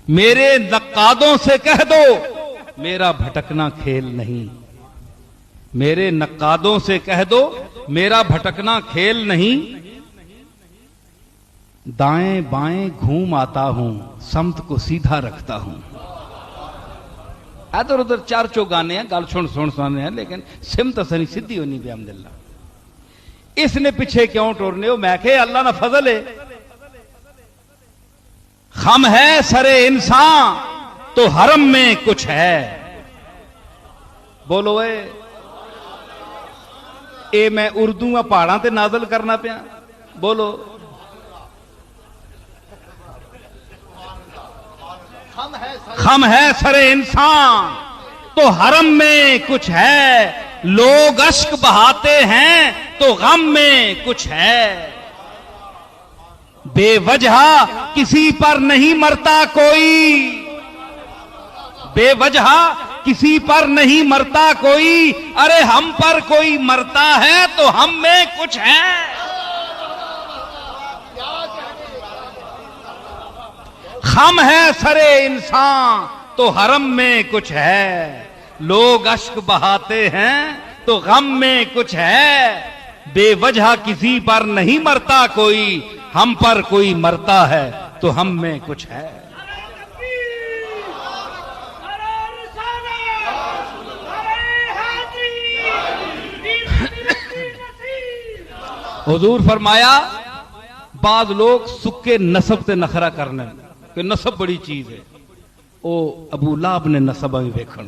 میرے نقادوں سے کہہ دو میرا بھٹکنا کھیل نہیں، میرے نقادوں سے کہہ دو میرا بھٹکنا کھیل نہیں، دائیں بائیں گھوم آتا ہوں سمت کو سیدھا رکھتا ہوں۔ ادھر ادھر چار چو گانے ہیں، گل سن سنے ہیں، لیکن سمت اسنی سدھی ہونی پہ الحمدللہ۔ اس نے پیچھے کیوں ٹورنے ہو؟ میں کہ اللہ نہ فضل ہے، خم ہے سرے انسان تو حرم میں کچھ ہے۔ بولو اے میں اردو پہاڑاں تے نازل کرنا پیا، بولو خم ہے سرے انسان تو حرم میں کچھ ہے، لوگ اشک بہاتے ہیں تو غم میں کچھ ہے، بے وجہ کسی پر نہیں مرتا کوئی، بے وجہ کسی پر نہیں مرتا کوئی، ارے ہم پر کوئی مرتا ہے تو ہم میں کچھ ہے۔ خم ہے سرے انسان تو حرم میں کچھ ہے، لوگ اشک بہاتے ہیں تو غم میں کچھ ہے، بے وجہ کسی پر نہیں مرتا کوئی، ہم پر کوئی مرتا ہے تو ہم میں کچھ ہے۔ حضور فرمایا بعض لوگ سکے نسب تے نخرہ کرنے کہ نسب بڑی چیز ہے، او ابو لہب نے نسب بھی ویکھن،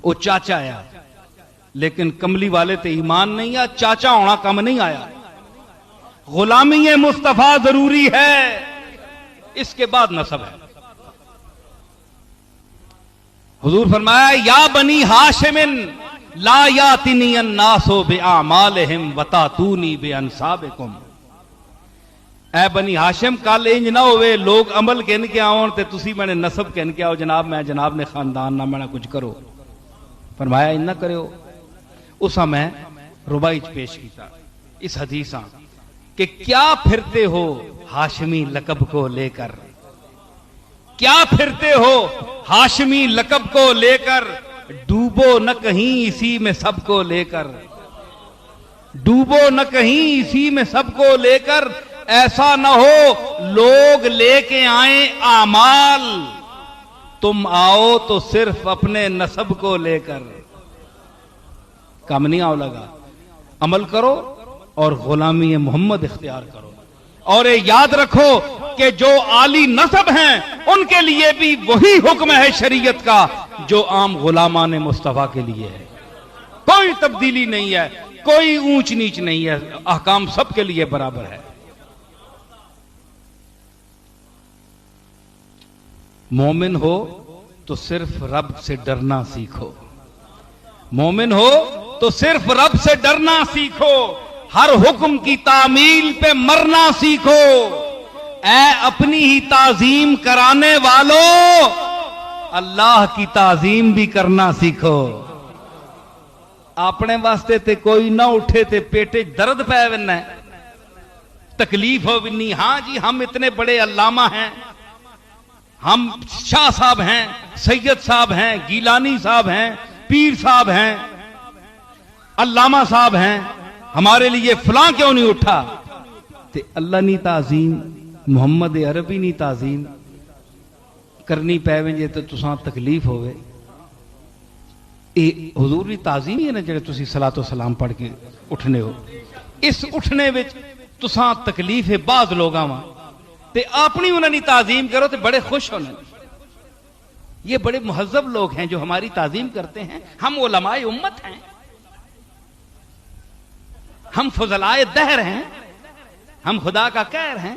او چاچا آیا لیکن کملی والے تے ایمان نہیں آیا، چاچا ہونا کم نہیں آیا، غلامی مصطفیٰ ضروری ہے، اس کے بعد نسب ہے۔ حضور فرمایا یا بنی ہاشم لا یاتنی الناس باعمالہم وتاتونی بانسابکم، اے بنی ہاشم کل انج نہ ہوئے لوگ عمل کہن کے آؤن تے تسی میں نے نسب کہن کے آؤ جناب میں جناب نے خاندان نہ میں کچھ کرو۔ فرمایا ان نہ کرو۔ اسا میں ربائی پیش کیتا اس حدیثاں کہ کیا پھرتے ہو ہاشمی لقب کو لے کر، کیا پھرتے ہو ہاشمی لقب کو لے کر، ڈوبو نہ کہیں اسی میں سب کو لے کر، ڈوبو نہ کہیں اسی میں سب کو لے کر، ایسا نہ ہو لوگ لے کے آئیں اعمال، تم آؤ تو صرف اپنے نسب کو لے کر۔ کام نہیں آؤ لگا، عمل کرو اور غلامی محمد اختیار کرو، اور یہ یاد رکھو کہ جو عالی نسب ہیں ان کے لیے بھی وہی حکم ہے شریعت کا جو عام غلامان مصطفیٰ کے لیے ہے، کوئی تبدیلی نہیں ہے، کوئی اونچ نیچ نہیں ہے، احکام سب کے لیے برابر ہے۔ مومن ہو تو صرف رب سے ڈرنا سیکھو، مومن ہو تو صرف رب سے ڈرنا سیکھو، ہر حکم کی تعمیل پہ مرنا سیکھو، اے اپنی ہی تعظیم کرانے والوں اللہ کی تعظیم بھی کرنا سیکھو۔ اپنے واسطے تے کوئی نہ اٹھے تے پیٹے درد پہ وننا ہے، تکلیف ہو ونی، ہاں جی ہم اتنے بڑے علامہ ہیں، ہم شاہ صاحب ہیں، سید صاحب ہیں، گیلانی صاحب ہیں، پیر صاحب ہیں، علامہ صاحب ہیں، ہمارے لیے فلاں کیوں نہیں اٹھا؟ تے اللہ نی تعظیم محمد عربی نی تعظیم کرنی پے ونجے تے تساں تکلیف ہوئے۔ اے حضور دی تعظیم ہی ہے نا جڑے تسی صلاۃ و سلام پڑھ کے اٹھنے ہو، اس اٹھنے وچ تساں تکلیف ہے بعض لوگاں وا تے اپنی انہاں دی تعظیم کرو تے بڑے خوش ہونے۔ یہ بڑے مہذب لوگ ہیں جو ہماری تعظیم کرتے ہیں، ہم علماء امت ہیں، ہم فضلائے دہر ہیں، ہم خدا کا قہر ہیں،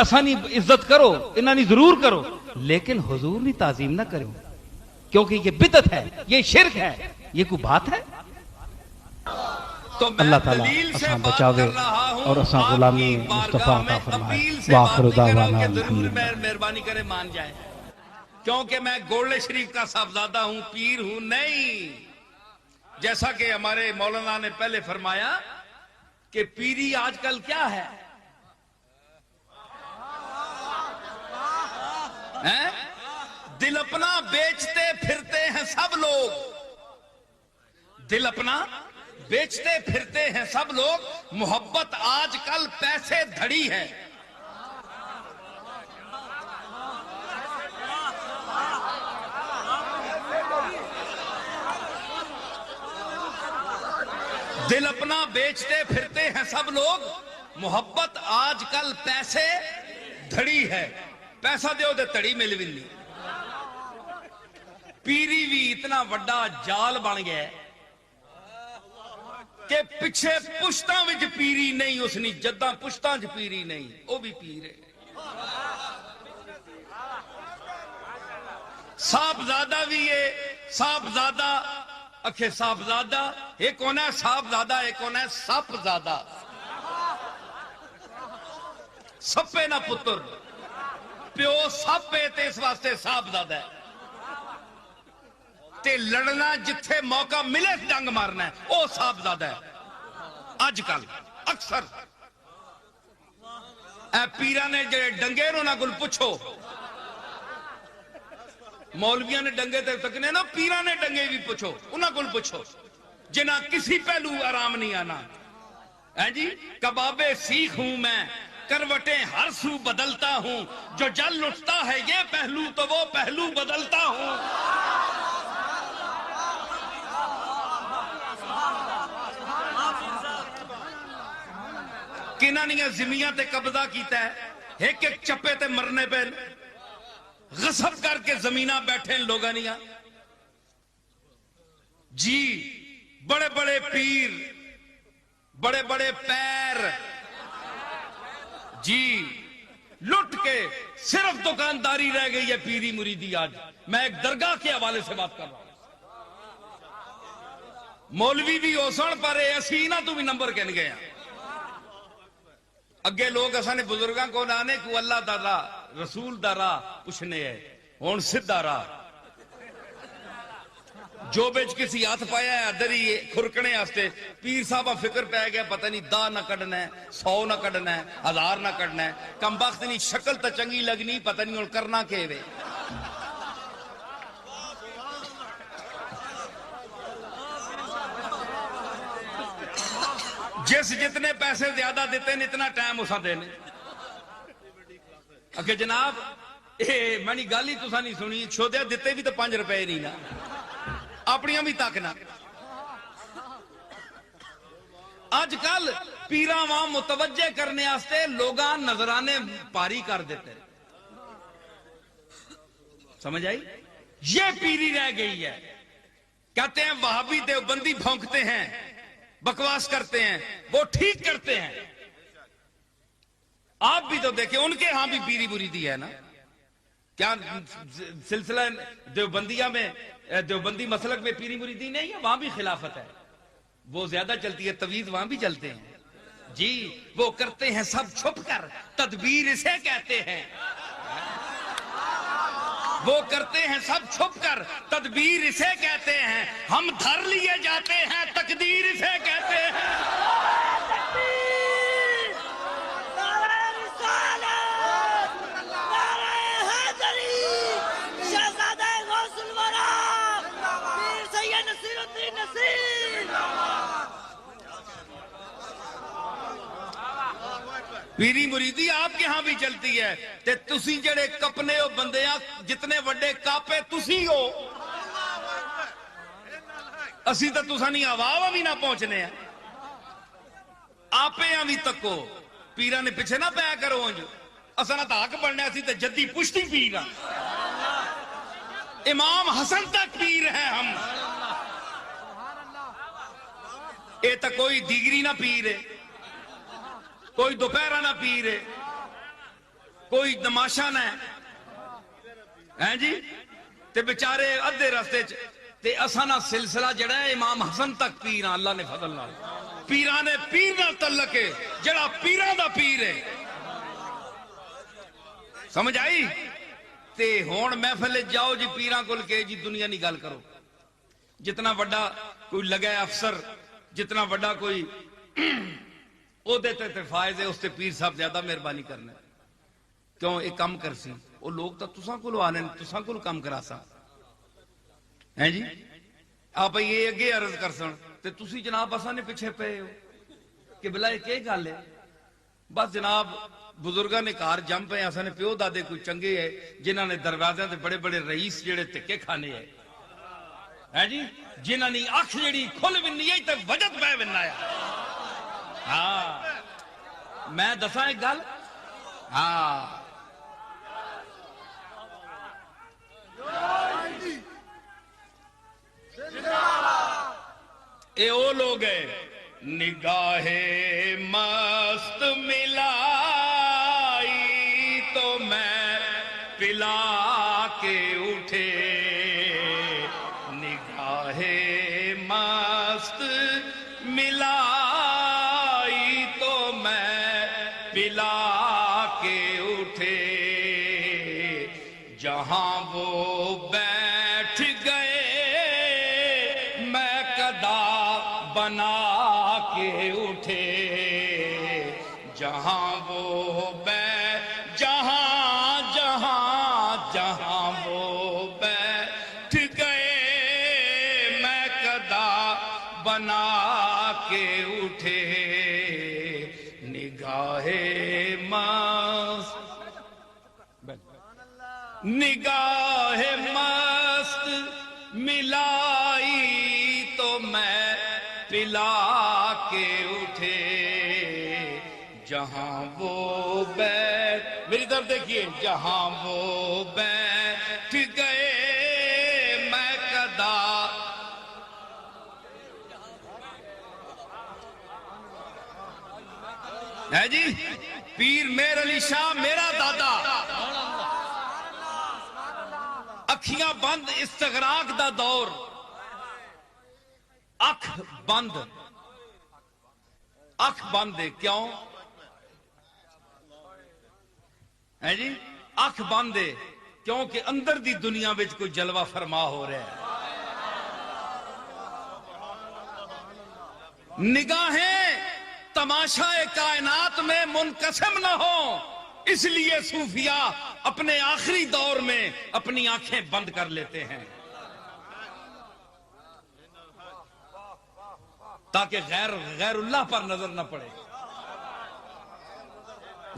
اسانی عزت کرو، انہاں دی ضرور کرو، لیکن حضور دی تعظیم نہ کرو، کیونکہ یہ بدعت ہے، یہ شرک ہے، یہ کوئی بات ہے؟ تو اللہ تعالیٰ اساں بچاوے اور اساں غلامی مصطفیٰ عطا فرمائے۔ وآخر دعوانا الحمدللہ۔ مہربانی کرے مان جائے، کیونکہ میں گولڑے شریف کا صاحبزادہ ہوں، پیر ہوں نہیں۔ جیسا کہ ہمارے مولانا نے پہلے فرمایا کہ پیری آج کل کیا ہے؟ ہیں؟ دل اپنا بیچتے پھرتے ہیں سب لوگ، دل اپنا بیچتے پھرتے ہیں سب لوگ، محبت آج کل پیسے دھڑی ہے۔ دل اپنا بیچتے پھرتے ہیں سب لوگ، محبت آج کل پیسے دھڑی ہے۔ پیسہ دیو دے تڑی مل بھی نہیں۔ پیری بھی اتنا وڈا جال بن گیا کہ پچھے پشتاں وچ پیری نہیں، اس نے جداں پشتاں وچ پیری نہیں، وہ بھی پیر ہے۔ صاحبزادہ بھی ہے، صاحبزادہ اکھے صاحبزادہ ایک ہونا ہے صاحبزادہ، ایک ہونا ہے سپ زادہ۔ سپے نہ پتر، پیو سپ ہے تے اس واسطے صاحبزادہ ہے، تے لڑنا جتھے موقع ملے ڈنگ مارنا ہے وہ صاحبزادہ ہے۔ اج کل اکثر اے پیرا نے جڑے ڈنگے انہاں کول پوچھو، مولویاں نے ڈنگے تے تکنے نا، پیرا نے ڈنگے بھی پوچھو، انہاں کول پوچھو جنہاں کسی پہلو آرام نہیں آنا ہے جی۔ کبابے سیخ ہوں میں، کروٹیں ہر سو بدلتا ہوں، جو جل اٹھتا ہے یہ پہلو تو وہ پہلو بدلتا ہوں۔ کنہ نہیں زمیاں تے قبضہ کیتا ہے، ایک ایک چپے تے مرنے پہ غصب کر کے زمینہ بیٹھے ہیں لوگاں نہیں جی۔ بڑے بڑے پیر، بڑے بڑے پیر جی، لٹ کے صرف دکانداری رہ گئی ہے پیری مریدی۔ آج میں ایک درگاہ کے حوالے سے بات کر رہا ہوں، مولوی بھی اوسن پر اسی نہ تو بھی نمبر کہن گئے ہیں۔ اگے لوگ اسانے بزرگاں کو نانے کو اللہ دا راہ رسول دا راہ پوچھنے ہے، ہون سدھا راہ جو بچ کسی ہاتھ پایا ہے ادھر ہی کھرکنے واسطے پیر صاحبہ فکر پہ گیا، پتہ نہیں دا نہ کڈنا ہے، 100 نہ کڈنا ہے، 1000 نہ کڈنا ہے، کم بخت نہیں شکل تا چنگی لگنی، پتہ نہیں ہن کرنا کہ وے۔ جس جتنے پیسے زیادہ دیتے ہیں اتنا ٹائم اسا دینے۔ اکھے جناب میں نے گل ہی تسا نہیں سنی، چھودیا دیتے بھی تو 5 روپے نہیں نا، اپنیاں بھی تک نہ۔ آج کل پیراں وہاں متوجہ کرنے واسطے لوگاں نظرانے پاری کر دیتے، سمجھ آئی؟ یہ پیری رہ گئی ہے۔ کہتے ہیں وہابی دیوبندی بھونکتے ہیں، بکواس کرتے ہیں، وہ ٹھیک کرتے ہیں۔ آپ بھی تو دیکھیں ان کے ہاں بھی پیری مریدی ہے نا، کیا سلسلہ دیوبندیہ میں دیوبندی مسلک میں پیری مریدی نہیں ہے؟ وہاں بھی خلافت ہے، وہ زیادہ چلتی ہے، تویز وہاں بھی چلتے ہیں جی۔ وہ کرتے ہیں سب چھپ کر، تدبیر اسے کہتے ہیں۔ وہ کرتے ہیں سب چھپ کر، تدبیر اسے کہتے ہیں، ہم دھر لیے جاتے ہیں، تقدیر اسے کہتے ہیں۔ پیری مریدی آپ کے ہاں بھی چلتی ہے، تے تسی جڑے کپنے ہو بندیاں جتنے وڈے کاپے تسی ہو، اسی تو تسا نہیں آواہ بھی نہ پہنچنے ہیں، آپے ہاں بھی تکو۔ پیرہ نے پیچھے نہ پیا کرو انج، اسا نہ تاک بڑھنے اسی تے جدی پشتی پیر ہاں، امام حسن تک پیر ہیں ہم۔ اے تا کوئی دیگری نہ پیر ہے، کوئی دوپہرہ نہ پیر ہے، کوئی نماشا نہ ہے جی، تے بیچارے ادھے راستے تے اسانا سلسلہ جڑا ہے امام حسن تک پیر ہاں، اللہ نے فضل نال۔ پیران نے پیر نہ تعلق ہے، جڑا پیران دا پیر ہے، سمجھ آئی؟ تے ہون محفل جاؤ جی پیران کول کے جی دنیا نہیں گل کرو، جتنا وڈا کوئی لگا ہے افسر، جتنا وڈا کوئی او دیتے تے فائز ہے، اس تے پیر صاحب زیادہ مہربانی کرنا ہے۔ کیوں یہ کم کر سی وہ لوگ تو تساں کو آنے تساں کو کم کرا سا ہیں جی آپ یہ اگے عرض کر سن تے تسی جناب اساں نے پیچھے پے ہو کہ بلا یہ کی گل ہے بس جناب بزرگاں نے گھر جم پے اساں نے پیو دادے کوئی چنگے ہے جنہاں نے دروازے تے بڑے بڑے رئیس جڑے تکے کھانے ہے جی جنہاں نے اکھ جڑی کھل بھی نہیں تے وجد پے ونا ہے ہاں میں دساں ایک گل ہاں اے او لوگ ہیں نگاہ مست ملائی تو میں پلا کے اٹھے نگاہ مست ملائی تو میں پلا کے اٹھے جہاں وہ بیٹھ گئے میں قدا بنا کے اٹھے جہاں وہ جہاں وہ بیٹھ گئے میں قدا بنا کے اٹھے نگاہ مست ملائی تو میں پلا کے اٹھے جہاں وہ بیٹھ میری طرف دیکھیے جہاں وہ بیٹھ گئے میں قدا ہے جی پیر میر علی شاہ میرا دادا اکھیاں بند استغراق دا دور اکھ بند ہے کیوں ہے جی اکھ بند ہے کیونکہ اندر دی دنیا وچ کوئی جلوہ فرما ہو رہا ہے نگاہیں تماشا کائنات میں منقسم نہ ہو اس لیے صوفیاء اپنے آخری دور میں اپنی آنکھیں بند کر لیتے ہیں تاکہ غیر اللہ پر نظر نہ پڑے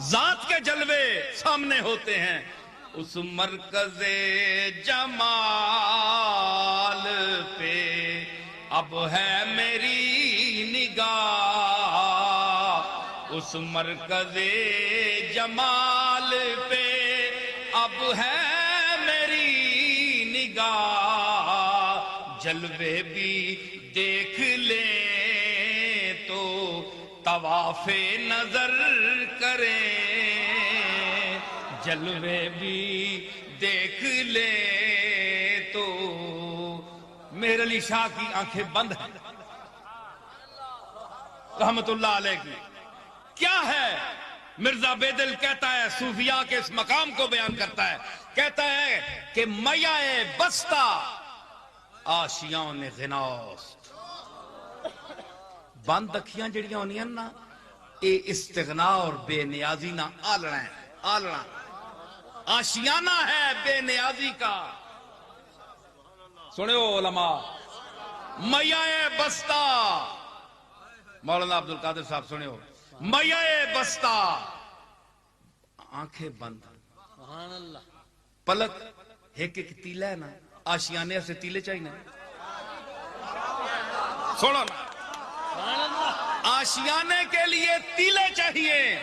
ذات کے جلوے سامنے ہوتے ہیں اس مرکز جمال پہ اب ہے میری نگاہ اس مرکز جمال پہ اب ہے میری نگاہ جلوے بھی دیکھ لیں تو طواف نظر کریں جلوے بھی دیکھ لیں تو میر علی شاہ کی آنکھیں بند ہیں رحمت اللہ علیہ کی کیا ہے مرزا بیدل کہتا ہے صوفیاء کے اس مقام کو بیان کرتا ہے کہتا ہے کہ میائے بستہ آشیان غناست بند اکھیاں جڑیاں ہونیاں نا اے استغنا اور بے نیازی نہ آلنا آشیانہ ہے بے نیازی کا سنے ہو علماء میائے بستہ مولانا عبدالقادر صاحب سنے ہو میائے بستہ آنکھیں بند پلک ایک تیلہ ہے نا آشیانے سے تیلے چاہیے سوڑا آشیانے کے لیے تیلے چاہیے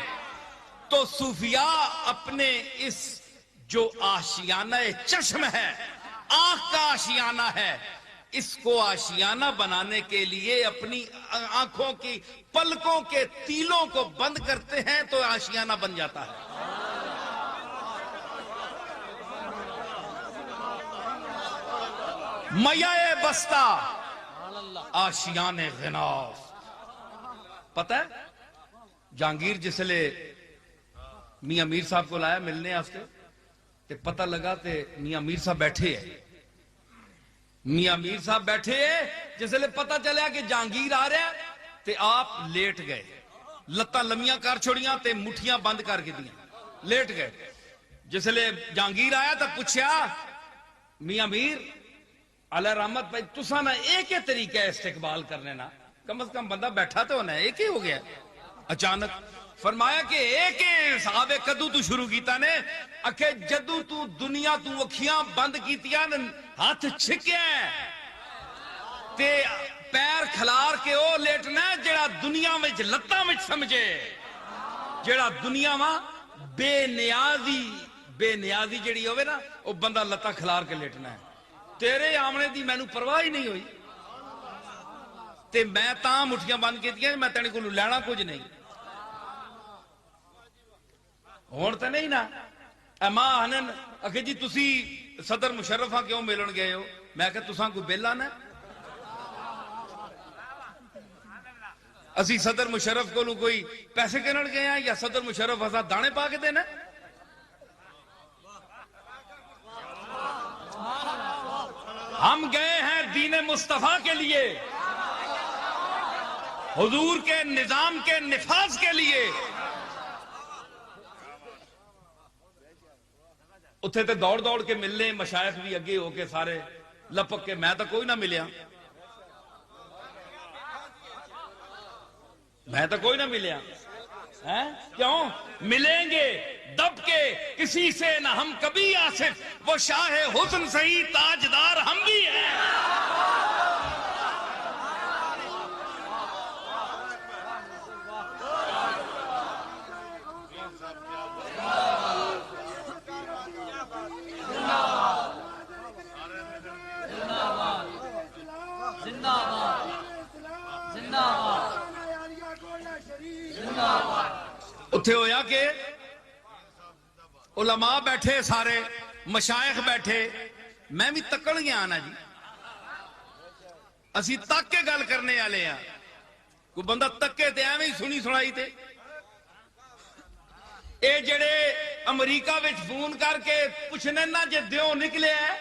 تو صوفیاء اپنے اس جو آشیانہ چشم ہے آنکھ کا آشیانہ ہے اس کو آشیانہ بنانے کے لیے اپنی آنکھوں کی پلکوں کے تیلوں کو بند کرتے ہیں تو آشیانہ بن جاتا ہے میائے بستہ آشیان غناف پتہ ہے جہانگیر جس لئے میاں میر صاحب کو لایا ملنے آستے تے پتہ لگا تے میاں میر صاحب بیٹھے ہیں میاں میر صاحب بیٹھے ہیں جس لئے پتہ چلیا کہ جہانگیر آ رہا ہے تے آپ لیٹ گئے لتاں لمیاں کر چھوڑیاں تے مٹھیاں بند کر کے دیاں لیٹ گئے جسلے جہانگیر آیا تو پوچھا میاں میر علیہ رحمت بھائی تسا نا ایک ہی طریقہ ہے استقبال کرنے نا، کم از کم بندہ بیٹھا تو ہونا ہے، ایک ہی ہو گیا اچانک فرمایا کہ ایک ہی صحابے کدو تو شروع کیتا نے اکھے جدو تو دنیا تو اکھیاں بند کیتیاں ہاتھ چھکیا تے پیر کھلار کے او لیٹنا جڑا دنیا میں لتاں میں سمجھے، جڑا دنیا میں بے نیازی جڑی ہوئے نا وہ بندہ لتاں کھلار کے لیٹنا ہے۔ تیرے آمنے دی مینوں پرواہ ہی نہیں ہوئی تے میں تاں مٹھیاں بند کیتیاں میں تیرے کو لینا کچھ نہیں ہون تے نہیں نا۔ اما آنن اکھے جی تسی صدر مشرف ہاں کیوں ملن گئے ہو؟ میں کہ تساں کوئی بیلا نا، اسی صدر مشرف کو کوئی پیسے کرن گئے ہیں یا صدر مشرف ہسا دانے پا کے دینا؟ ہم گئے ہیں دین مصطفیٰ کے لیے، حضور کے نظام کے نفاذ کے لیے۔ اتھے تے دوڑ دوڑ کے ملنے مشائخ بھی اگے ہو کے سارے لپک کے، میں تو کوئی نہ ملیا، میں تو کوئی نہ ملیا، کیوں ملیں گے دب کے کسی سے نہ ہم کبھی آصف، وہ شاہ حسن سہی تاجدار ہم بھی ہیں۔ اتھے ہویا کہ علماء بیٹھے سارے مشائخ بیٹھے، میں بھی تکڑ گیا آنا جی، اسی تک کے گل کرنے والے ہیں، کوئی بندہ تکے تے ایویں ہی سنی سنائی تے اے جڑے امریکہ وچ فون کر کے پوچھنے نا جے دیوں نکلے ہے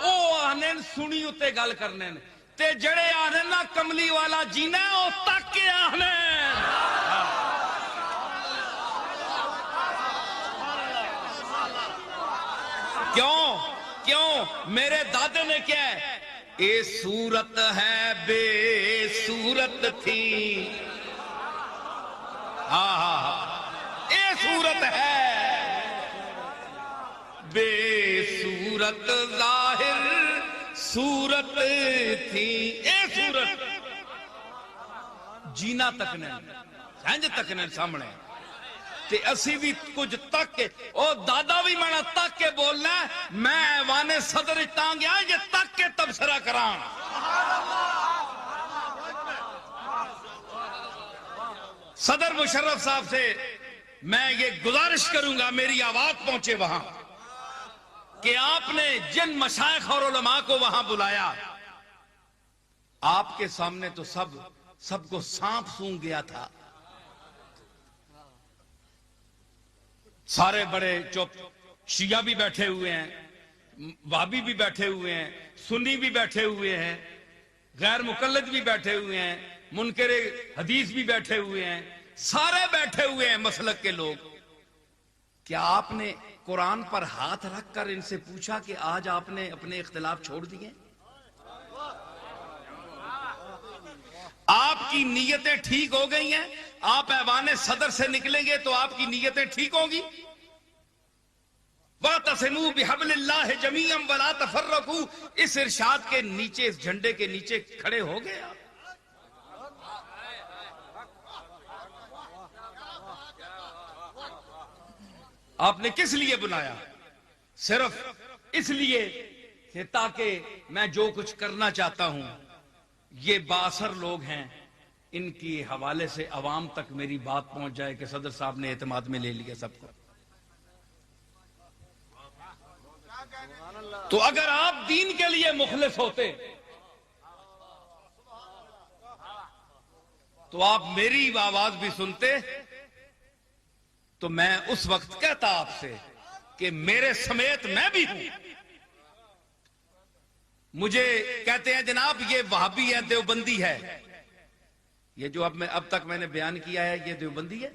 او آنے سنی اتے گل کرنے تے جڑے آنے نا کملی والا جینا او تک کے آنے کیوں میرے دادے نے کیا ہے اے صورت ہے بے صورت تھی، اے صورت ہے بے صورت ظاہر صورت تھی، اے صورت جینا تک نہیں سنج تک نہیں سامنے تے اسی بھی کچھ تک کے او دادا بھی میں تک کے بولنا ہے، میں ایوان صدر اتاں گیا یہ تک کے تبصرہ کران۔ صدر مشرف صاحب سے میں یہ گزارش کروں گا میری آواز پہنچے وہاں کہ آپ نے جن مشائخ اور علماء کو وہاں بلایا آپ کے سامنے تو سب کو سانپ سونگ گیا تھا، سارے بڑے چپ، شیعہ بھی بیٹھے ہوئے ہیں، وہابی بھی بیٹھے ہوئے ہیں، سنی بھی بیٹھے ہوئے ہیں، غیر مقلد بھی بیٹھے ہوئے ہیں، منکر حدیث بھی بیٹھے ہوئے ہیں، سارے بیٹھے ہوئے ہیں مسلک کے لوگ۔ کیا آپ نے قرآن پر ہاتھ رکھ کر ان سے پوچھا کہ آج آپ نے اپنے اختلاف چھوڑ دیے؟ آپ کی نیتیں ٹھیک ہو گئی ہیں، آپ ایوان صدر سے نکلیں گے تو آپ کی نیتیں ٹھیک ہوں گی۔ وَاعْتَصِمُوا بِحَبْلِ اللَّهِ جَمِيعًا وَلَا تَفَرَّقُوا، اس ارشاد کے نیچے، اس جھنڈے کے نیچے کھڑے ہو گئے آپ نے کس لیے بنایا؟ صرف اس لیے کہ تاکہ میں جو کچھ کرنا چاہتا ہوں یہ بااثر لوگ ہیں، ان کی حوالے سے عوام تک میری بات پہنچ جائے کہ صدر صاحب نے اعتماد میں لے لیا سب کو۔ تو اگر آپ دین کے لیے مخلص ہوتے تو آپ میری آواز بھی سنتے، تو میں اس وقت کہتا آپ سے کہ میرے سمیت میں بھی ہوں۔ مجھے کہتے ہیں جناب یہ وہابی ہے، دیوبندی ہے، یہ جو اب تک میں نے بیان کیا ہے یہ دیوبندی ہے۔